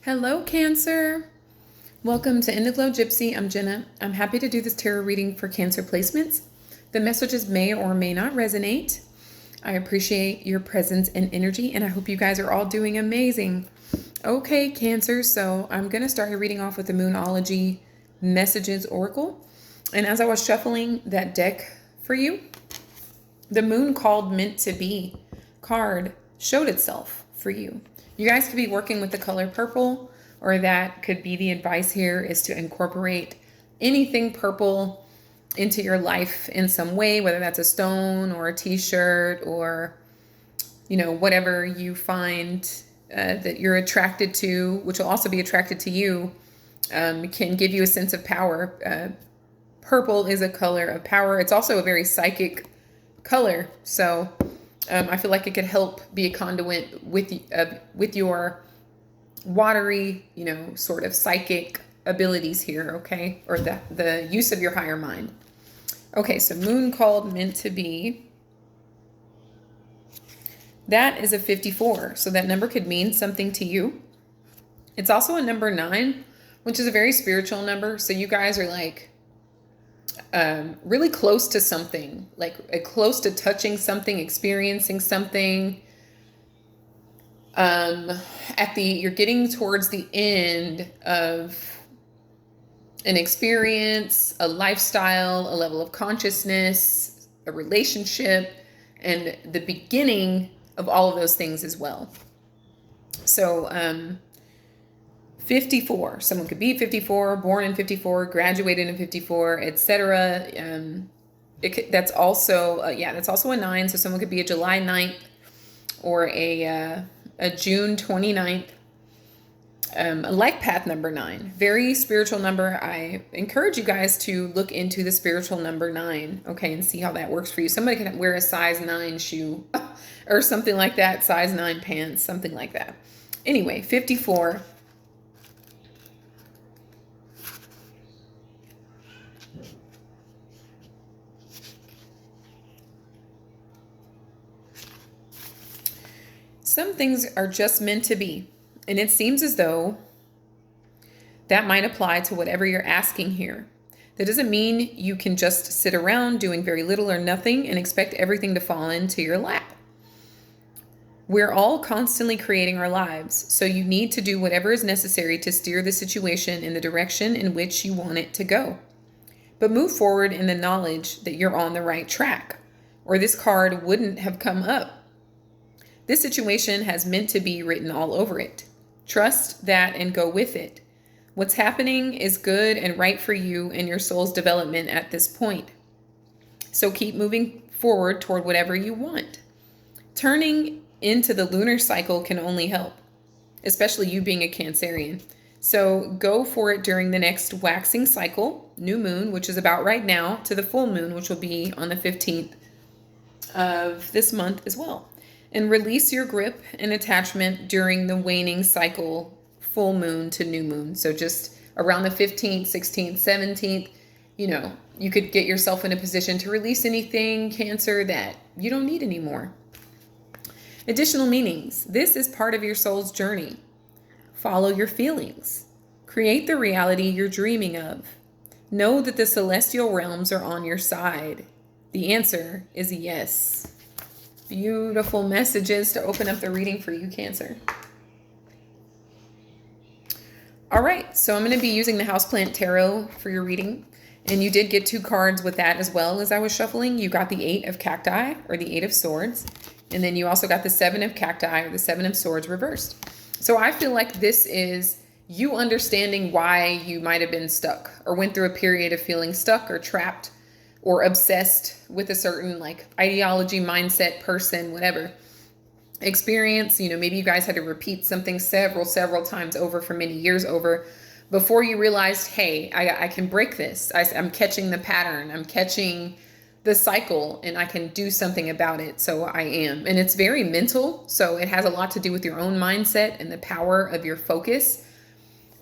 Hello, Cancer. Welcome to Indiglojypsy. I'm Jenna. I'm happy to do this tarot reading for Cancer placements. The messages may or may not resonate. I appreciate your presence and energy, and I hope you guys are all doing amazing. Okay, Cancer, so I'm going to start your reading off with the Moonology Messages Oracle. And as I was shuffling that deck for you, the Moon Called Meant to Be card showed itself for you. You guys could be working with the color purple, or that could be the advice here is to incorporate anything purple into your life in some way, whether that's a stone or a t-shirt or, whatever you find that you're attracted to, which will also be attracted to you, can give you a sense of power. Purple is a color of power. It's also a very psychic color. So I feel like it could help be a conduit with your watery, sort of psychic abilities here, okay? Or the use of your higher mind. Okay, so Moon Called Meant to Be. That is a 54. So that number could mean something to you. It's also a number 9, which is a very spiritual number. So you guys are like really close to something, like close to touching something, experiencing something. You're getting towards the end of an experience, a lifestyle, a level of consciousness, a relationship, and the beginning of all of those things as well. So 54, someone could be 54, born in 54, graduated in 54, etc. That's also a 9. So someone could be a July 9th or a June 29th. A life path number 9, very spiritual number. I encourage you guys to look into the spiritual number 9, okay, and see how that works for you. Somebody can wear a size 9 shoe or something like that, size 9 pants, something like that. Anyway, 54. Some things are just meant to be. And it seems as though that might apply to whatever you're asking here. That doesn't mean you can just sit around doing very little or nothing and expect everything to fall into your lap. We're all constantly creating our lives, so you need to do whatever is necessary to steer the situation in the direction in which you want it to go. But move forward in the knowledge that you're on the right track, or this card wouldn't have come up. This situation has meant to be written all over it. Trust that and go with it. What's happening is good and right for you and your soul's development at this point. So keep moving forward toward whatever you want. Turning into the lunar cycle can only help, especially you being a Cancerian. So go for it during the next waxing cycle, new moon, which is about right now, to the full moon, which will be on the 15th of this month as well. And release your grip and attachment during the waning cycle, full moon to new moon. So just around the 15th, 16th, 17th, you could get yourself in a position to release anything, Cancer, that you don't need anymore. Additional meanings. This is part of your soul's journey. Follow your feelings. Create the reality you're dreaming of. Know that the celestial realms are on your side. The answer is yes. Beautiful messages to open up the reading for you, Cancer. All right, so I'm going to be using the Houseplant Tarot for your reading. And you did get 2 cards with that as well as I was shuffling. You got the 8 of Cacti, or the 8 of Swords. And then you also got the 7 of Cacti, or the 7 of Swords reversed. So I feel like this is you understanding why you might have been stuck or went through a period of feeling stuck or trapped or obsessed with a certain ideology, mindset, person, whatever experience. Maybe you guys had to repeat something several times over for many years over before you realized, hey, I can break this. I'm catching the pattern. I'm catching the cycle and I can do something about it. So I am. And it's very mental. So it has a lot to do with your own mindset and the power of your focus.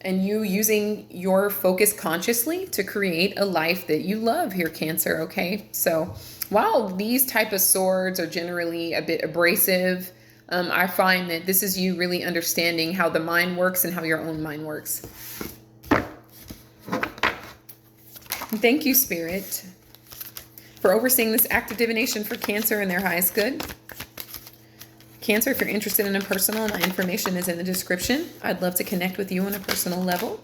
And you using your focus consciously to create a life that you love here, Cancer, okay? So while these type of swords are generally a bit abrasive, I find that this is you really understanding how the mind works and how your own mind works. And thank you, Spirit, for overseeing this act of divination for Cancer in their highest good. Cancer, if you're interested in a personal, my information is in the description. I'd love to connect with you on a personal level.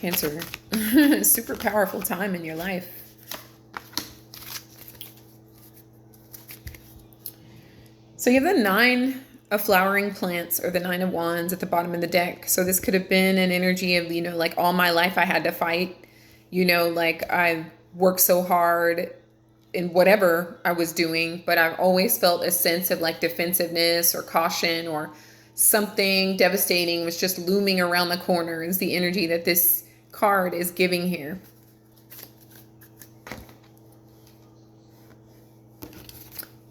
Cancer, super powerful time in your life. So you have the 9 of flowering plants, or the 9 of wands at the bottom of the deck. So this could have been an energy of, you know, like all my life I had to fight, you know, like I worked so hard in whatever I was doing, but I've always felt a sense of like defensiveness or caution, or something devastating was just looming around the corner, is the energy that this card is giving here.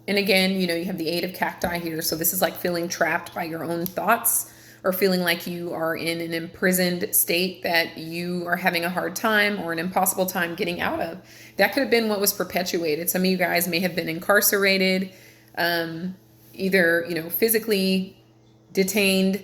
And again, you know, you have the 8 of cacti here. So this is like feeling trapped by your own thoughts, or feeling like you are in an imprisoned state that you are having a hard time or an impossible time getting out of. That could have been what was perpetuated. Some of you guys may have been incarcerated, either, you know, physically detained,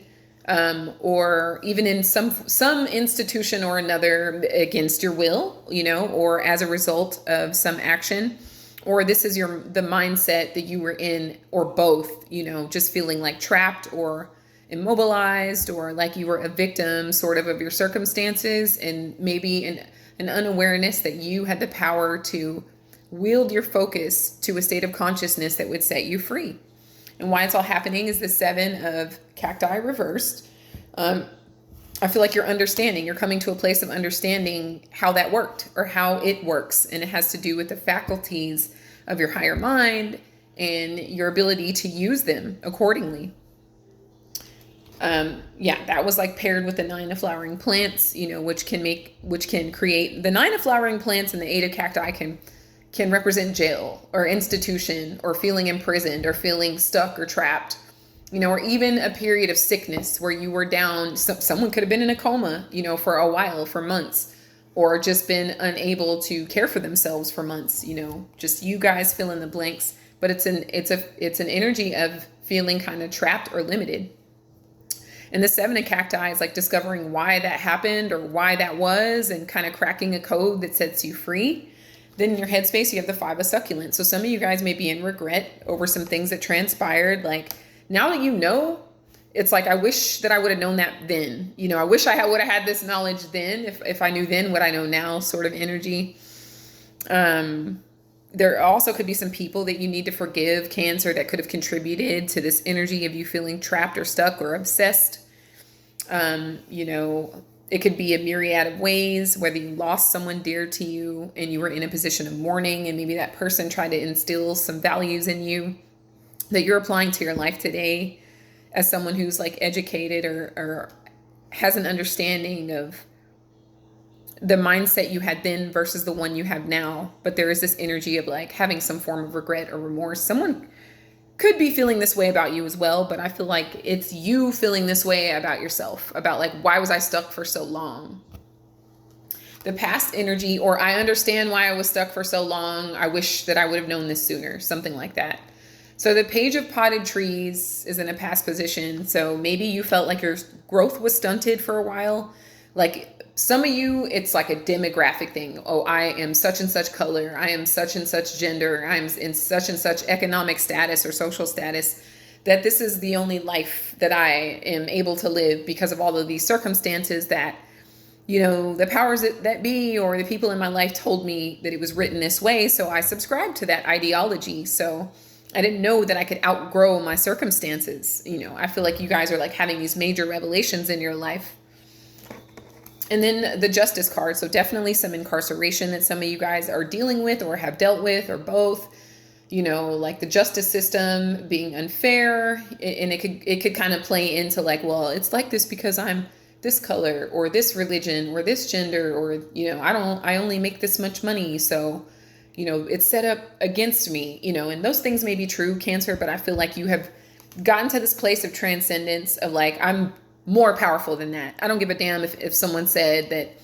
or even in some institution or another against your will, you know, or as a result of some action, or this is the mindset that you were in, or both, you know, just feeling like trapped or immobilized, or like you were a victim sort of your circumstances, and maybe an unawareness that you had the power to wield your focus to a state of consciousness that would set you free. And why it's all happening is the 7 of cacti reversed. I feel like you're coming to a place of understanding how that worked, or how it works. And it has to do with the faculties of your higher mind and your ability to use them accordingly. Yeah, that was like paired with the 9 of flowering plants, you know, which can create the 9 of flowering plants, and the 8 of cacti can represent jail or institution, or feeling imprisoned, or feeling stuck or trapped, you know, or even a period of sickness where you were down. Someone could have been in a coma, you know, for a while, for months, or just been unable to care for themselves for months, you know, just you guys fill in the blanks. But it's an energy of feeling kind of trapped or limited. And the 7 of cacti is like discovering why that happened, or why that was, and kind of cracking a code that sets you free. Then in your headspace, you have the 5 of succulent. So some of you guys may be in regret over some things that transpired. Like, now that you know, it's like, I wish that I would have known that then. You know, I wish I would have had this knowledge then, if I knew then what I know now, sort of energy. There also could be some people that you need to forgive, Cancer, that could have contributed to this energy of you feeling trapped or stuck or obsessed. You know, it could be a myriad of ways, whether you lost someone dear to you and you were in a position of mourning, and maybe that person tried to instill some values in you that you're applying to your life today as someone who's like educated, or has an understanding of the mindset you had then versus the one you have now. But there is this energy of like having some form of regret or remorse. Someone could be feeling this way about you as well, but I feel like it's you feeling this way about yourself, about like, why was I stuck for so long? The past energy, or I understand why I was stuck for so long. I wish that I would have known this sooner, something like that. So the Page of Potted Trees is in a past position. So maybe you felt like your growth was stunted for a while. Like some of you, it's like a demographic thing. Oh, I am such and such color. I am such and such gender. I'm in such and such economic status or social status, that this is the only life that I am able to live because of all of these circumstances that, you know, the powers that be, or the people in my life told me that it was written this way. So I subscribed to that ideology. So I didn't know that I could outgrow my circumstances. You know, I feel like you guys are like having these major revelations in your life. And then the Justice card. So definitely some incarceration that some of you guys are dealing with, or have dealt with, or both. like the justice system being unfair, and it could kind of play into like, well, it's like this because I'm this color or this religion or this gender, or I only make this much money, so it's set up against me, and those things may be true, Cancer, but I feel like you have gotten to this place of transcendence of like, I'm more powerful than that. I don't give a damn if someone said that,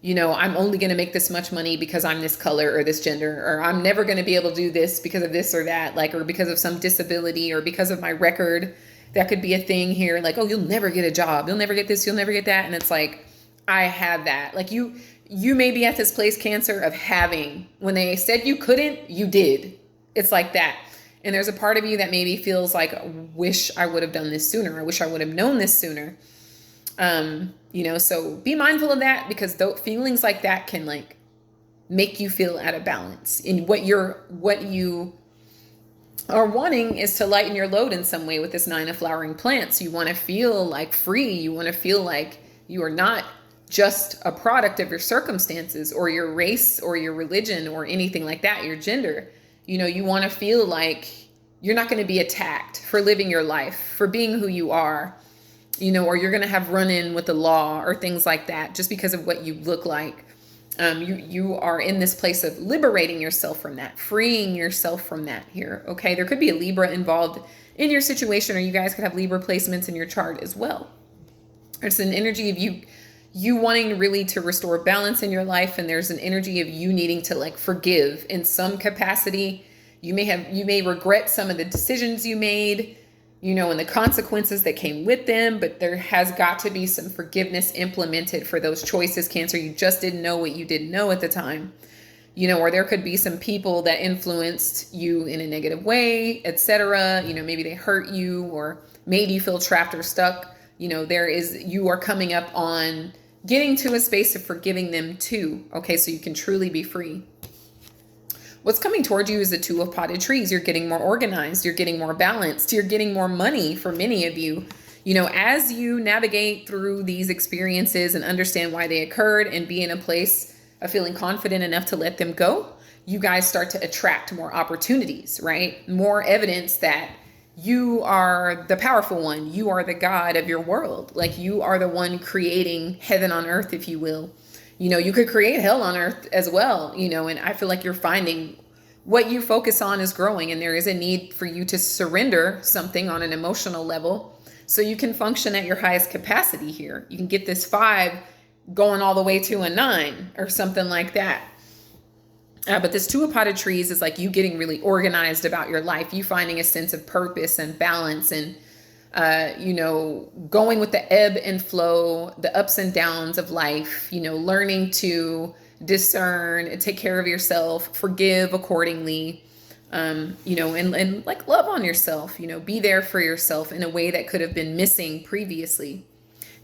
I'm only going to make this much money because I'm this color or this gender, or I'm never going to be able to do this because of this or that, like, or because of some disability or because of my record. That could be a thing here. Like, oh, you'll never get a job. You'll never get this. You'll never get that. And it's like, I have that. Like you may be at this place, Cancer, of having, when they said you couldn't, you did. It's like that. And there's a part of you that maybe feels like, wish I would have done this sooner. I wish I would have known this sooner. So be mindful of that, because feelings like that can like make you feel out of balance. And what you are wanting is to lighten your load in some way with this 9 of flowering plants. You want to feel like free. You want to feel like you are not just a product of your circumstances or your race or your religion or anything like that, your gender. You want to feel like you're not going to be attacked for living your life, for being who you are, or you're going to have run-in with the law or things like that just because of what you look like. You are in this place of liberating yourself from that, freeing yourself from that here. Okay. There could be a Libra involved in your situation, or you guys could have Libra placements in your chart as well. There's an energy of you wanting really to restore balance in your life. And there's an energy of you needing to like forgive in some capacity. You may regret some of the decisions you made, and the consequences that came with them, but there has got to be some forgiveness implemented for those choices, Cancer. You just didn't know what you didn't know at the time, or there could be some people that influenced you in a negative way, etc. Maybe they hurt you or made you feel trapped or stuck. You are coming up on getting to a space of forgiving them too. Okay. So you can truly be free. What's coming toward you is the 2 of potted trees. You're getting more organized. You're getting more balanced. You're getting more money for many of you. As you navigate through these experiences and understand why they occurred and be in a place of feeling confident enough to let them go, you guys start to attract more opportunities, right? More evidence that you are the powerful one. You are the God of your world. Like you are the one creating heaven on earth, if you will. You could create hell on earth as well, and I feel like you're finding what you focus on is growing, and there is a need for you to surrender something on an emotional level so you can function at your highest capacity here. You can get this 5 going all the way to a 9 or something like that. But this 2 of potted trees is like you getting really organized about your life, you finding a sense of purpose and balance and going with the ebb and flow, the ups and downs of life, learning to discern and take care of yourself, forgive accordingly, and like love on yourself, be there for yourself in a way that could have been missing previously.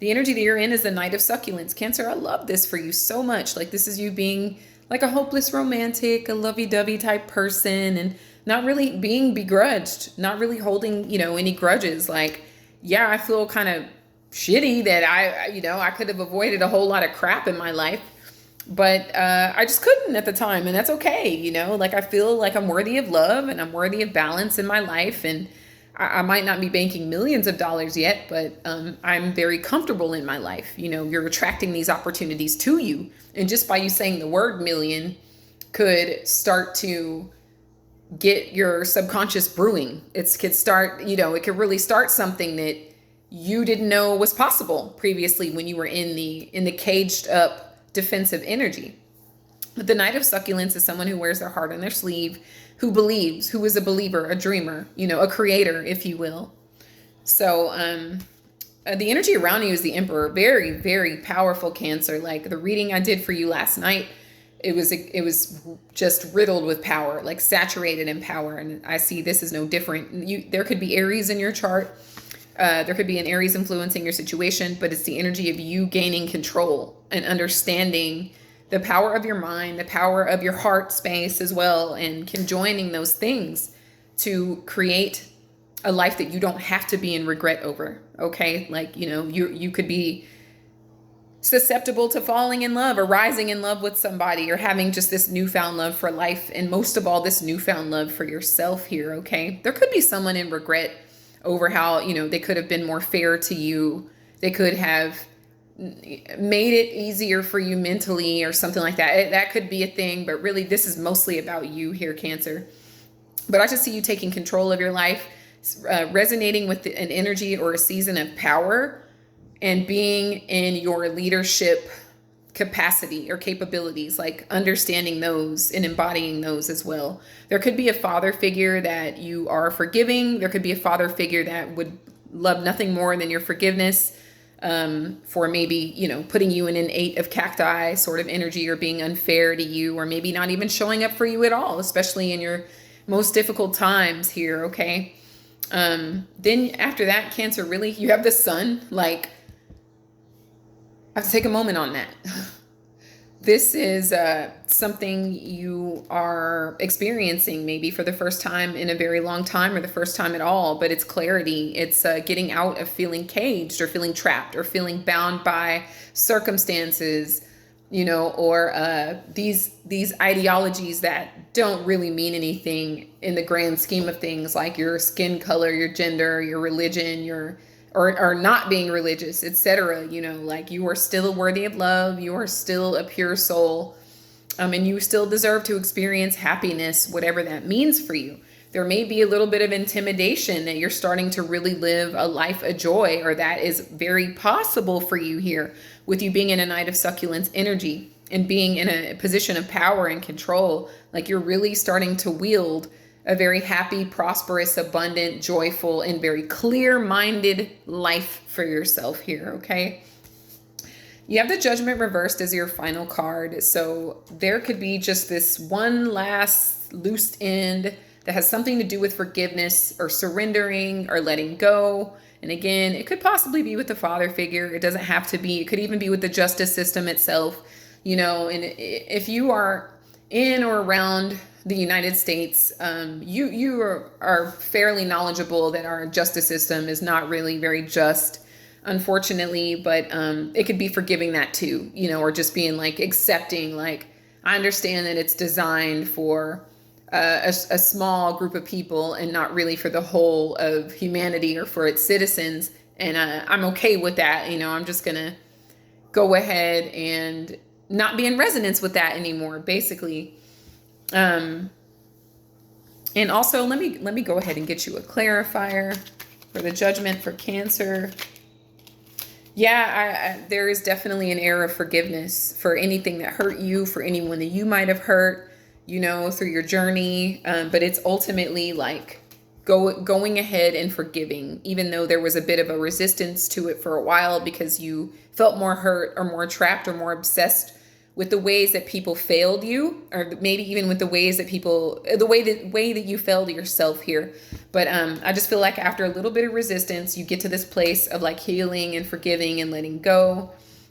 The energy that you're in is the Knight of Succulents. Cancer, I love this for you so much. Like this is you being like a hopeless romantic, a lovey-dovey type person, and not really being begrudged, not really holding, any grudges. Like, yeah, I feel kind of shitty that I could have avoided a whole lot of crap in my life, but I just couldn't at the time. And that's okay. Like I feel like I'm worthy of love and I'm worthy of balance in my life. And I might not be banking millions of dollars yet, but I'm very comfortable in my life. You're attracting these opportunities to you. And just by you saying the word million could start to get your subconscious brewing. It could start, it could really start something that you didn't know was possible previously when you were in the caged up defensive energy. But the Knight of Succulents is someone who wears their heart on their sleeve, who believes, who is a believer, a dreamer, a creator, if you will. So the energy around you is the Emperor. Very, very powerful, Cancer. Like the reading I did for you last night, it was just riddled with power, like saturated in power. And I see this is no different. There could be Aries in your chart. There could be an Aries influencing your situation, but it's the energy of you gaining control and understanding the power of your mind, the power of your heart space as well, and conjoining those things to create a life that you don't have to be in regret over. Okay. Like, you could be susceptible to falling in love or rising in love with somebody or having just this newfound love for life. And most of all, this newfound love for yourself here, okay? There could be someone in regret over how, they could have been more fair to you. They could have made it easier for you mentally or something like that. That could be a thing, but really this is mostly about you here, Cancer. But I just see you taking control of your life, resonating with an energy or a season of power, and being in your leadership capacity or capabilities, like understanding those and embodying those as well. There could be a father figure that you are forgiving. There could be a father figure that would love nothing more than your forgiveness, for maybe, putting you in an 8 of cacti sort of energy, or being unfair to you, or maybe not even showing up for you at all, especially in your most difficult times here, okay? Then after that, Cancer, really, you have the Sun. Like, I have to take a moment on that. This is something you are experiencing maybe for the first time in a very long time, or the first time at all, but it's clarity. It's getting out of feeling caged or feeling trapped or feeling bound by circumstances, or these ideologies that don't really mean anything in the grand scheme of things, like your skin color, your gender, your religion, or not being religious, etc. Like, you are still worthy of love. You are still a pure soul. And you still deserve to experience happiness, whatever that means for you. There may be a little bit of intimidation that you're starting to really live a life of joy, or that is very possible for you here with you being in a Knight of Succulents energy and being in a position of power and control. Like, you're really starting to wield a very happy, prosperous, abundant, joyful, and very clear-minded life for yourself here, okay? You have the Judgment reversed as your final card. So there could be just this one last loose end that has something to do with forgiveness or surrendering or letting go. And again, it could possibly be with the father figure. It doesn't have to be. It could even be with the justice system itself, and if you are in or around the United States, you are fairly knowledgeable that our justice system is not really very just, unfortunately, but it could be forgiving that too, or just being like accepting, like, I understand that it's designed for a small group of people and not really for the whole of humanity or for its citizens. And I'm okay with that. I'm just going to go ahead and not be in resonance with that anymore, basically. And also let me go ahead and get you a clarifier for the Judgment for Cancer. Yeah, there is definitely an era of forgiveness for anything that hurt you, for anyone that you might have hurt, through your journey. But it's ultimately like going ahead and forgiving, even though there was a bit of a resistance to it for a while because you felt more hurt or more trapped or more obsessed with the ways that people failed you, or maybe even with the ways that the way that you failed yourself here. But I just feel like after a little bit of resistance, you get to this place of like healing and forgiving and letting go.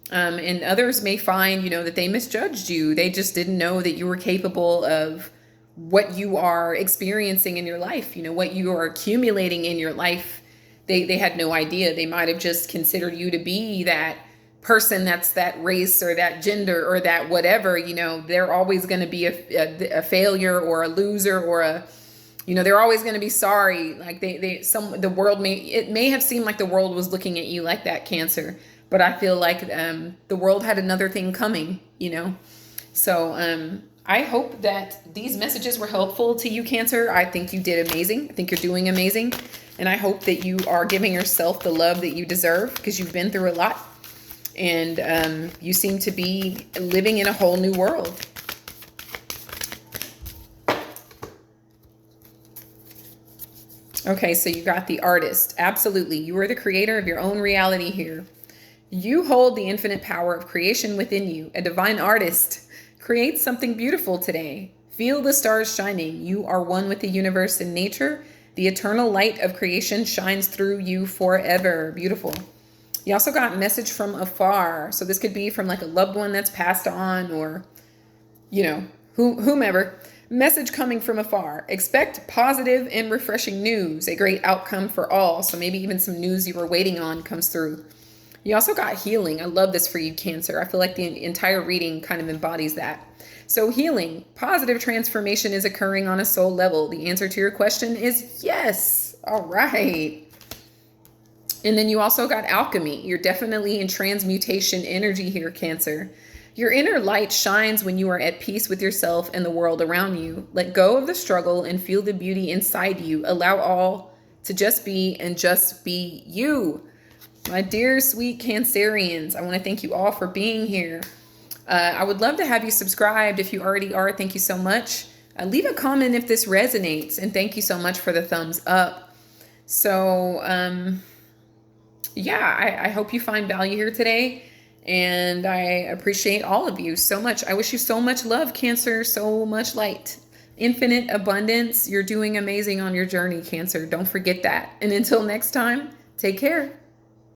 And others may find, that they misjudged you. They just didn't know that you were capable of what you are experiencing in your life, what you are accumulating in your life. They had no idea. They might have just considered you to be that person that's that race or that gender or that whatever. They're always going to be a failure or a loser or they're always going to be sorry. Like the world may have seemed like the world was looking at you like that, Cancer, but I feel like the world had another thing coming, So I hope that these messages were helpful to you, Cancer. I think you did amazing. I think you're doing amazing. And I hope that you are giving yourself the love that you deserve, because you've been through a lot. And you seem to be living in a whole new world. Okay, so you got the Artist. Absolutely. You are the creator of your own reality here. You hold the infinite power of creation within you. A divine artist. Create something beautiful today. Feel the stars shining. You are one with the universe and nature. The eternal light of creation shines through you forever. Beautiful. You also got message from afar. So this could be from like a loved one that's passed on, or, whomever. Message coming from afar. Expect positive and refreshing news. A great outcome for all. So maybe even some news you were waiting on comes through. You also got healing. I love this for you, Cancer. I feel like the entire reading kind of embodies that. So healing, positive transformation is occurring on a soul level. The answer to your question is yes. All right. And then you also got alchemy. You're definitely in transmutation energy here, Cancer. Your inner light shines when you are at peace with yourself and the world around you. Let go of the struggle and feel the beauty inside you. Allow all to just be and just be you. My dear sweet Cancerians, I want to thank you all for being here. I would love to have you subscribed. If you already are, thank you so much. Leave a comment if this resonates, and thank you so much for the thumbs up. So, yeah, I hope you find value here today, and I appreciate all of you so much. I wish you so much love, Cancer, so much light, infinite abundance. You're doing amazing on your journey, Cancer. Don't forget that. And until next time, take care.